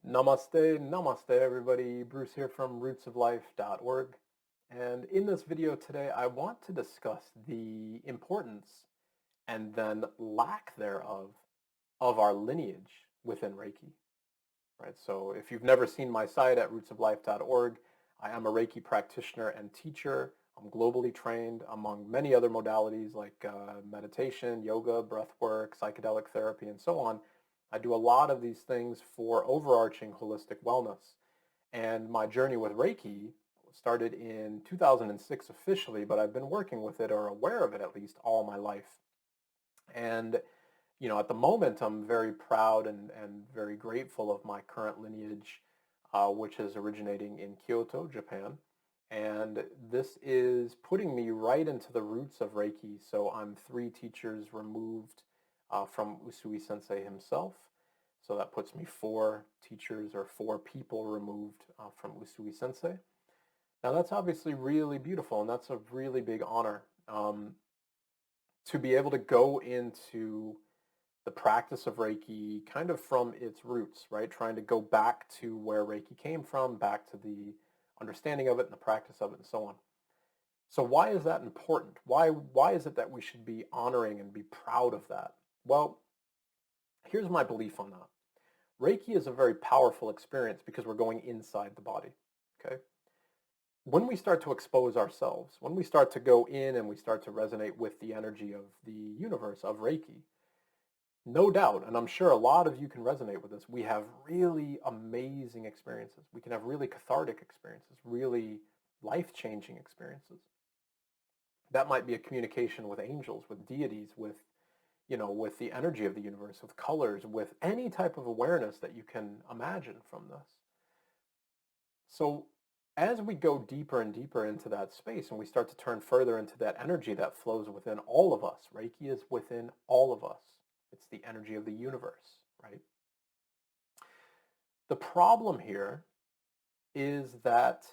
Namaste, namaste everybody. Bruce here from rootsoflife.org. And in this video today, I want to discuss the importance and then lack thereof of our lineage within Reiki. Right? So if you've never seen my site at rootsoflife.org, I am a Reiki practitioner and teacher. I'm globally trained among many other modalities like meditation, yoga, breath work, psychedelic therapy, and so on. I do a lot of these things for overarching holistic wellness. And my journey with Reiki started in 2006 officially, but I've been working with it or aware of it at least all my life. And at the moment, I'm very proud and very grateful of my current lineage, which is originating in Kyoto, Japan. And this is putting me right into the roots of Reiki. So I'm 3 teachers removed from Usui Sensei himself. So that puts me 4 teachers or 4 people removed from Usui Sensei. Now that's obviously really beautiful, and that's a really big honor to be able to go into the practice of Reiki kind of from its roots, right? Trying to go back to where Reiki came from, back to the understanding of it and the practice of it and so on. So why is that important? Why is it that we should be honoring and be proud of that? Well, here's my belief on that. Reiki is a very powerful experience because we're going inside the body, okay? When we start to expose ourselves, when we start to go in and we start to resonate with the energy of the universe, of Reiki, no doubt, and I'm sure a lot of you can resonate with this, we have really amazing experiences. We can have really cathartic experiences, really life-changing experiences. That might be a communication with angels, with deities, with the energy of the universe, with colors, with any type of awareness that you can imagine from this. So as we go deeper and deeper into that space and we start to turn further into that energy that flows within all of us, Reiki is within all of us. It's the energy of the universe, right? The problem here is that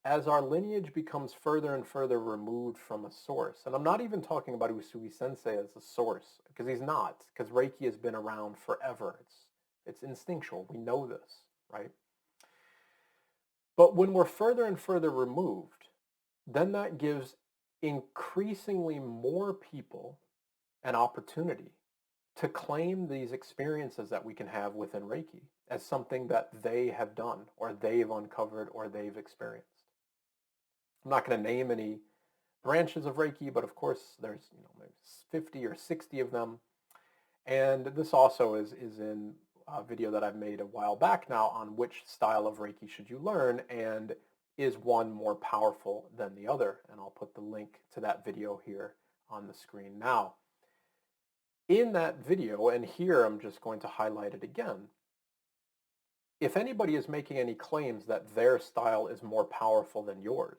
as our lineage becomes further and further removed from a source, and I'm not even talking about Usui Sensei as a source, because he's not, because Reiki has been around forever. It's instinctual. We know this, right? But when we're further and further removed, then that gives increasingly more people an opportunity to claim these experiences that we can have within Reiki as something that they have done or they've uncovered or they've experienced. I'm not going to name any branches of Reiki, but of course there's maybe 50 or 60 of them. And this also is in a video that I've made a while back now on which style of Reiki should you learn and is one more powerful than the other. And I'll put the link to that video here on the screen now. In that video, and here I'm just going to highlight it again, if anybody is making any claims that their style is more powerful than yours,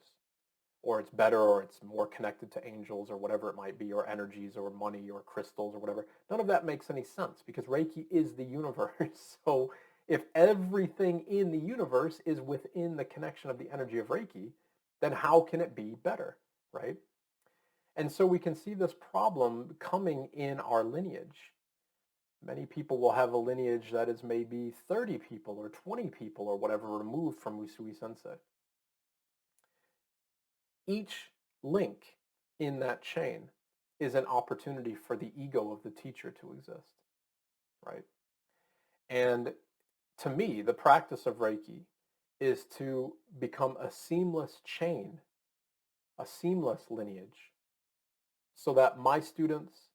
or it's better, or it's more connected to angels, or whatever it might be, or energies, or money, or crystals, or whatever, none of that makes any sense because Reiki is the universe. So if everything in the universe is within the connection of the energy of Reiki, then how can it be better, right? And so we can see this problem coming in our lineage. Many people will have a lineage that is maybe 30 people or 20 people or whatever removed from Usui Sensei. Each link in that chain is an opportunity for the ego of the teacher to exist, right? And to me, the practice of Reiki is to become a seamless chain, a seamless lineage, so that my students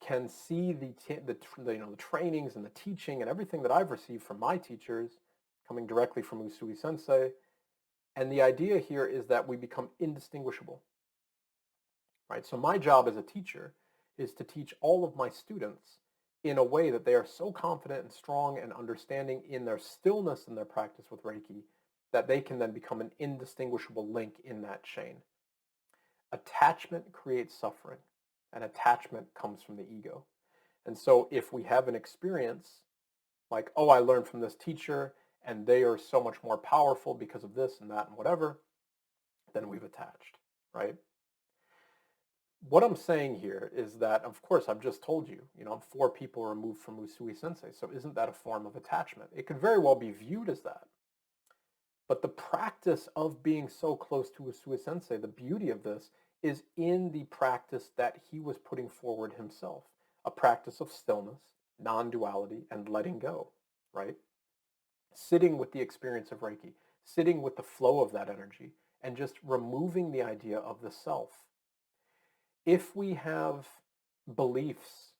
can see the trainings and the teaching and everything that I've received from my teachers coming directly from Usui Sensei. And the idea here is that we become indistinguishable, right? So my job as a teacher is to teach all of my students in a way that they are so confident and strong and understanding in their stillness in their practice with Reiki that they can then become an indistinguishable link in that chain. Attachment creates suffering, and attachment comes from the ego. And so if we have an experience like, oh, I learned from this teacher and they are so much more powerful because of this and that and whatever, then we've attached, right? what I'm saying here is that, of course, I've just told you, I'm 4 people removed from Usui Sensei, so isn't that a form of attachment? It could very well be viewed as that. But the practice of being so close to Usui Sensei, the beauty of this is in the practice that he was putting forward himself, a practice of stillness, non-duality, and letting go, right? Sitting with the experience of Reiki, sitting with the flow of that energy, and just removing the idea of the self. If we have beliefs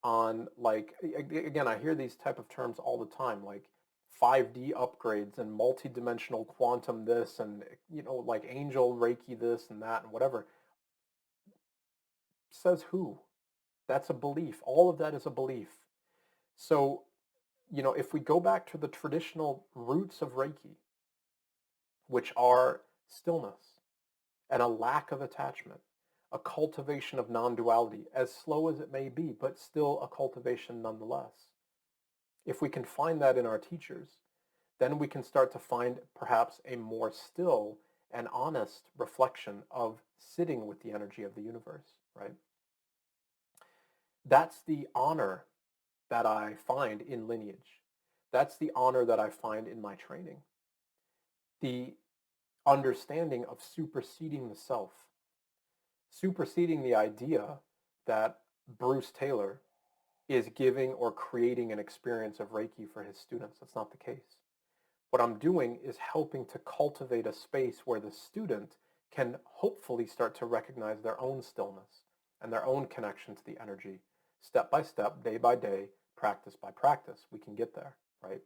on, like, again, I hear these type of terms all the time, like 5D upgrades and multidimensional quantum this and, like angel Reiki this and that and whatever. Says who? That's a belief. All of that is a belief. So, if we go back to the traditional roots of Reiki, which are stillness and a lack of attachment, a cultivation of non-duality, as slow as it may be, but still a cultivation nonetheless. If we can find that in our teachers, then we can start to find perhaps a more still and honest reflection of sitting with the energy of the universe, right? That's the honor that I find in Lineage. That's the honor that I find in my training. The understanding of superseding the self, superseding the idea that Bruce Taylor is giving or creating an experience of Reiki for his students. That's not the case. What I'm doing is helping to cultivate a space where the student can hopefully start to recognize their own stillness and their own connection to the energy, step by step, day by day, practice by practice. We can get there, right?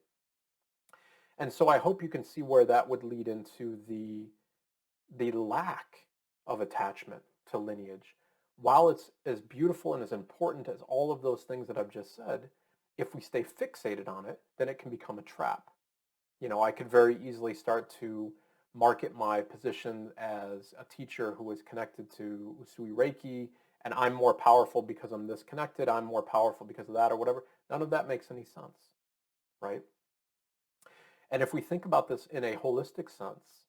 And so I hope you can see where that would lead into the lack of attachment to Lineage. While it's as beautiful and as important as all of those things that I've just said, if we stay fixated on it, then it can become a trap. I could very easily start to market my position as a teacher who is connected to Usui Reiki, and I'm more powerful because I'm this connected, I'm more powerful because of that, or whatever. None of that makes any sense, right? And if we think about this in a holistic sense,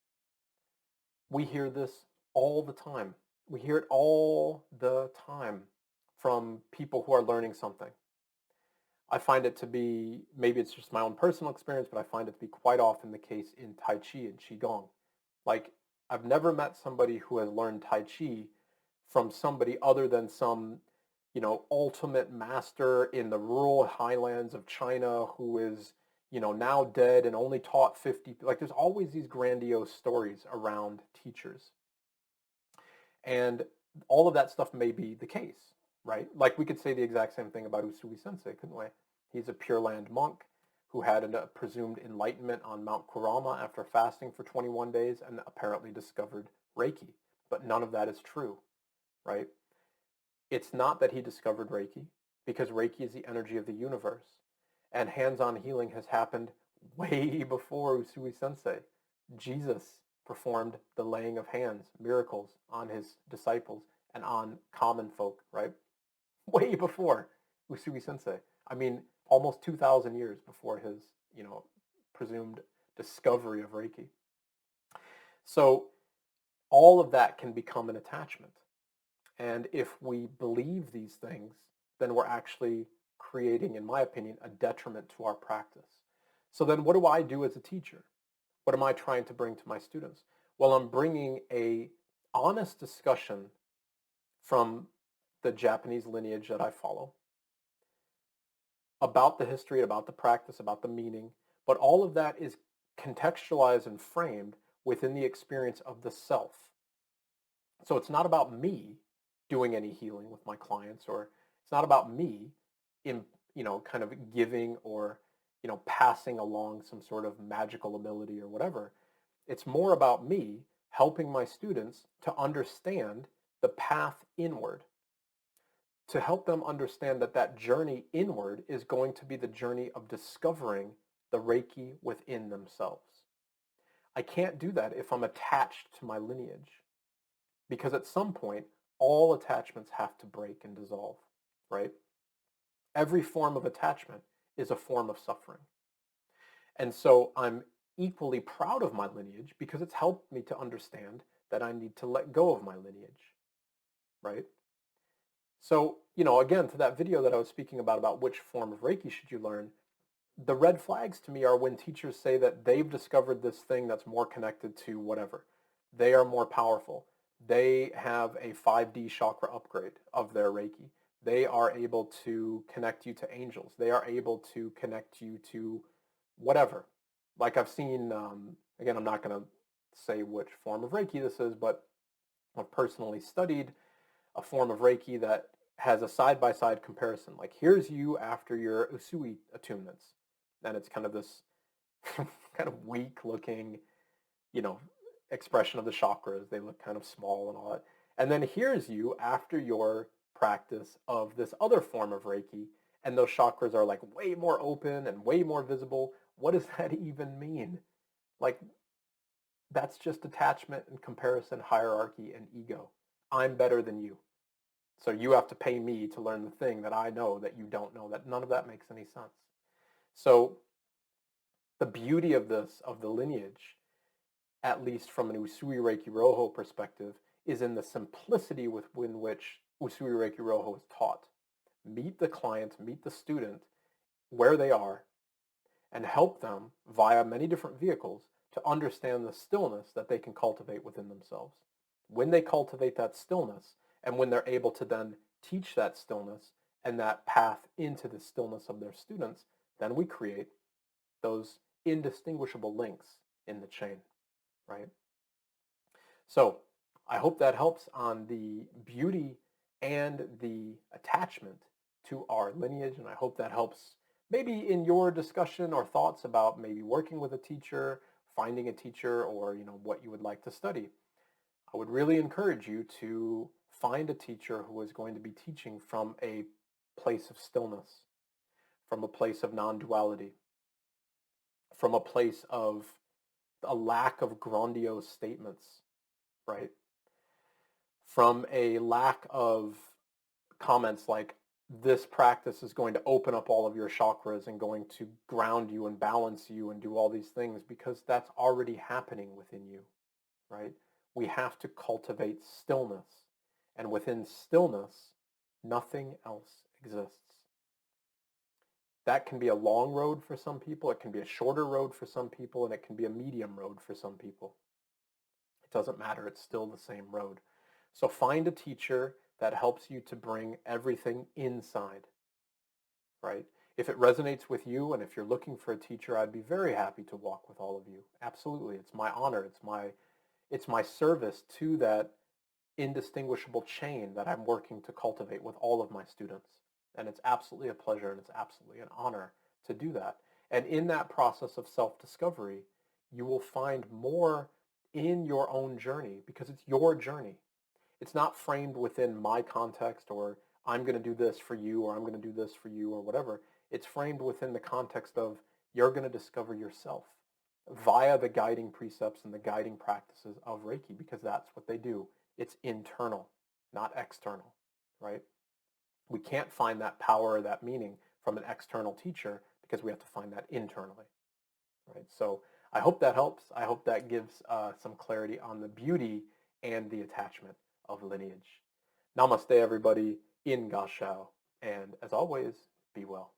we hear this all the time. We hear it all the time from people who are learning something. I find it to be, maybe it's just my own personal experience, but I find it to be quite often the case in Tai Chi and Qigong. Like, I've never met somebody who has learned Tai Chi from somebody other than some, ultimate master in the rural highlands of China who is, now dead and only taught 50. Like, there's always these grandiose stories around teachers. And all of that stuff may be the case, right? Like, we could say the exact same thing about Usui Sensei, couldn't we? He's a Pure Land monk who had a presumed enlightenment on Mount Kurama after fasting for 21 days and apparently discovered Reiki. But none of that is true, right? It's not that he discovered Reiki, because Reiki is the energy of the universe. And hands-on healing has happened way before Usui Sensei. Jesus performed the laying of hands, miracles on his disciples and on common folk, right? Way before Usui Sensei. I mean, almost 2,000 years before his, presumed discovery of Reiki. So all of that can become an attachment. And if we believe these things, then we're actually creating, in my opinion, a detriment to our practice. So then what do I do as a teacher? What am I trying to bring to my students? Well, I'm bringing a honest discussion from the Japanese lineage that I follow about the history, about the practice, about the meaning, but all of that is contextualized and framed within the experience of the self. So it's not about me doing any healing with my clients, or it's not about me in, kind of giving or, passing along some sort of magical ability or whatever. It's more about me helping my students to understand the path inward, to help them understand that that journey inward is going to be the journey of discovering the Reiki within themselves. I can't do that if I'm attached to my lineage, because at some point, all attachments have to break and dissolve, right? Every form of attachment is a form of suffering. And so I'm equally proud of my lineage because it's helped me to understand that I need to let go of my lineage, right? So, again, to that video that I was speaking about which form of Reiki should you learn, the red flags to me are when teachers say that they've discovered this thing that's more connected to whatever. They are more powerful. They have a 5D chakra upgrade of their Reiki. They are able to connect you to angels. They are able to connect you to whatever. Like I've seen, again, I'm not going to say which form of Reiki this is, but I've personally studied a form of Reiki that has a side-by-side comparison. Like here's you after your Usui attunements. And it's kind of this kind of weak looking, you know, expression of the chakras. They look kind of small and all that. And then here's you after your practice of this other form of Reiki, and those chakras are like way more open and way more visible. What does that even mean? Like, that's just attachment and comparison, hierarchy, and ego. I'm better than you. So you have to pay me to learn the thing that I know that you don't know. That none of that makes any sense. So the beauty of this, of the lineage, at least from an Usui Reiki Roho perspective, is in the simplicity within which Usui Reiki Roho is taught. Meet the client, meet the student where they are, and help them via many different vehicles to understand the stillness that they can cultivate within themselves. When they cultivate that stillness, and when they're able to then teach that stillness and that path into the stillness of their students, then we create those indistinguishable links in the chain, right? So I hope that helps on the beauty and the attachment to our lineage, and I hope that helps maybe in your discussion or thoughts about maybe working with a teacher, finding a teacher, or what you would like to study. I would really encourage you to find a teacher who is going to be teaching from a place of stillness, from a place of non-duality, from a place of a lack of grandiose statements, right? From a lack of comments like, this practice is going to open up all of your chakras and going to ground you and balance you and do all these things, because that's already happening within you, right? We have to cultivate stillness. And within stillness, nothing else exists. That can be a long road for some people. It can be a shorter road for some people, and it can be a medium road for some people. It doesn't matter. It's still the same road. So find a teacher that helps you to bring everything inside, right? If it resonates with you, and if you're looking for a teacher, I'd be very happy to walk with all of you. Absolutely. It's my honor. It's my service to that indistinguishable chain that I'm working to cultivate with all of my students. And it's absolutely a pleasure, and it's absolutely an honor to do that. And in that process of self-discovery, you will find more in your own journey, because it's your journey. It's not framed within my context, or I'm going to do this for you, or I'm going to do this for you, or whatever. It's framed within the context of you're going to discover yourself via the guiding precepts and the guiding practices of Reiki, because that's what they do. It's internal, not external, right? We can't find that power or that meaning from an external teacher, because we have to find that internally, right? So I hope that helps. I hope that gives some clarity on the beauty and the attachment of lineage. Namaste, everybody. In Gassho. And as always, be well.